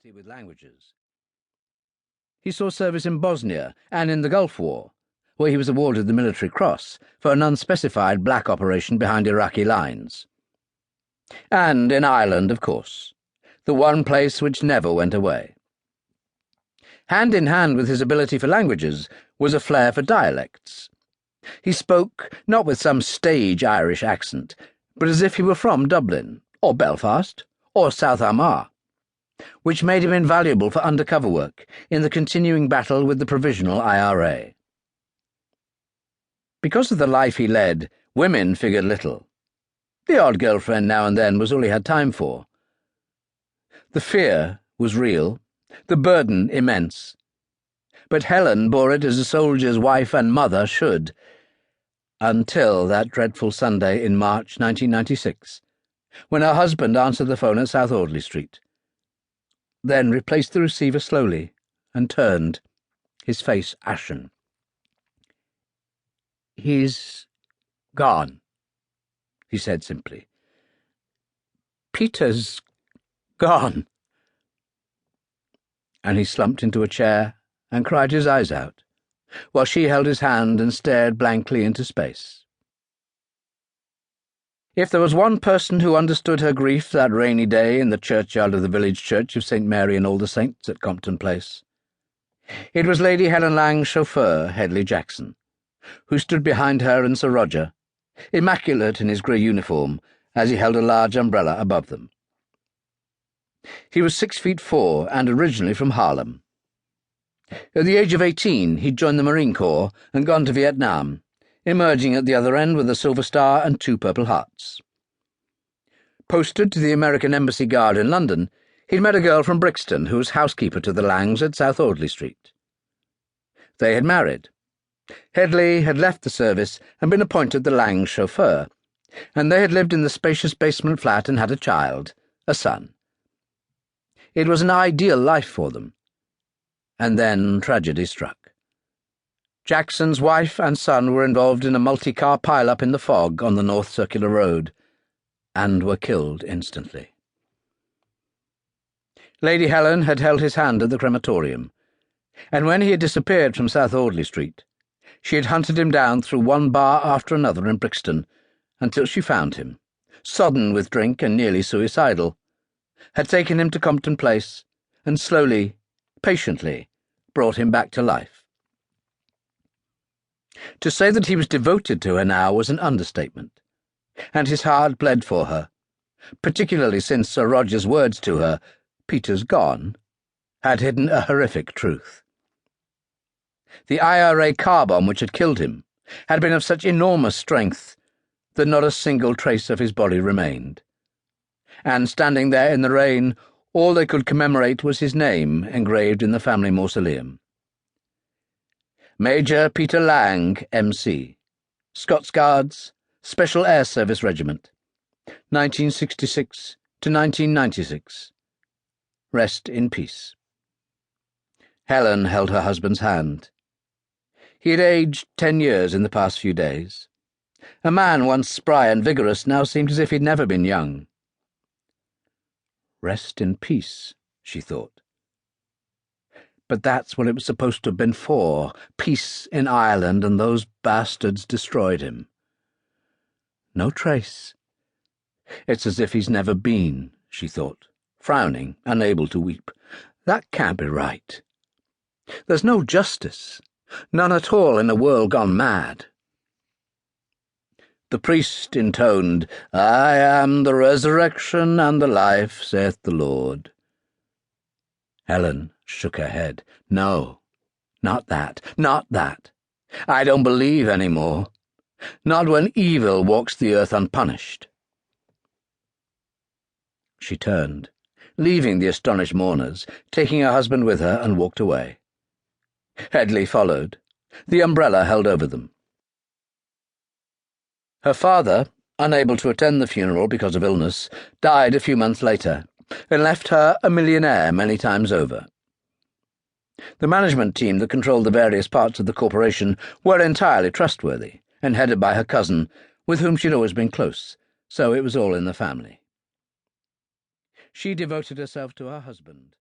facility with languages. He saw service in Bosnia and in the Gulf War, where he was awarded the Military Cross for an unspecified black operation behind Iraqi lines. And in Ireland, of course, the one place which never went away. Hand in hand with his ability for languages was a flair for dialects. He spoke not with some stage Irish accent, but as if he were from Dublin, or Belfast, or South Armagh, which made him invaluable for undercover work in the continuing battle with the Provisional IRA. Because of the life he led, women figured little. The odd girlfriend now and then was all he had time for. The fear was real, the burden immense. But Helen bore it as a soldier's wife and mother should, until that dreadful Sunday in March 1996, when her husband answered the phone at South Audley Street, then replaced the receiver slowly and turned, his face ashen. "He's gone," he said simply. "Peter's gone." And he slumped into a chair and cried his eyes out, while she held his hand and stared blankly into space. If there was one person who understood her grief that rainy day in the churchyard of the village church of St. Mary and all the Saints at Compton Place, it was Lady Helen Lang's chauffeur, Hedley Jackson, who stood behind her and Sir Roger, immaculate in his grey uniform, as he held a large umbrella above them. He was 6'4" and originally from Harlem. At the age of 18, he'd joined the Marine Corps and gone to Vietnam, emerging at the other end with a Silver Star and 2 Purple Hearts. Posted to the American Embassy Guard in London, he'd met a girl from Brixton who was housekeeper to the Langs at South Audley Street. They had married. Hedley had left the service and been appointed the Langs' chauffeur, and they had lived in the spacious basement flat and had a child, a son. It was an ideal life for them. And then tragedy struck. Jackson's wife and son were involved in a multi-car pile-up in the fog on the North Circular Road, and were killed instantly. Lady Helen had held his hand at the crematorium, and when he had disappeared from South Audley Street, she had hunted him down through one bar after another in Brixton, until she found him, sodden with drink and nearly suicidal, had taken him to Compton Place, and slowly, patiently, brought him back to life. To say that he was devoted to her now was an understatement, and his heart bled for her, particularly since Sir Roger's words to her, "Peter's gone," had hidden a horrific truth. The IRA car bomb which had killed him had been of such enormous strength that not a single trace of his body remained, and standing there in the rain, all they could commemorate was his name engraved in the family mausoleum. Major Peter Lang, M.C., Scots Guards, Special Air Service Regiment, 1966 to 1996. Rest in peace. Helen held her husband's hand. He had aged 10 years in the past few days. A man once spry and vigorous now seemed as if he'd never been young. Rest in peace, she thought. But that's what it was supposed to have been for, peace in Ireland, and those bastards destroyed him. No trace. It's as if he's never been, she thought, frowning, unable to weep. That can't be right. There's no justice, none at all in a world gone mad. The priest intoned, "I am the resurrection and the life, saith the Lord." Helen shook her head. "No, not that, not that. I don't believe any more. Not when evil walks the earth unpunished." She turned, leaving the astonished mourners, taking her husband with her, and walked away. Hedley followed, the umbrella held over them. Her father, unable to attend the funeral because of illness, died a few months later, and left her a millionaire many times over. The management team that controlled the various parts of the corporation were entirely trustworthy, and headed by her cousin, with whom she'd always been close, so it was all in the family. She devoted herself to her husband,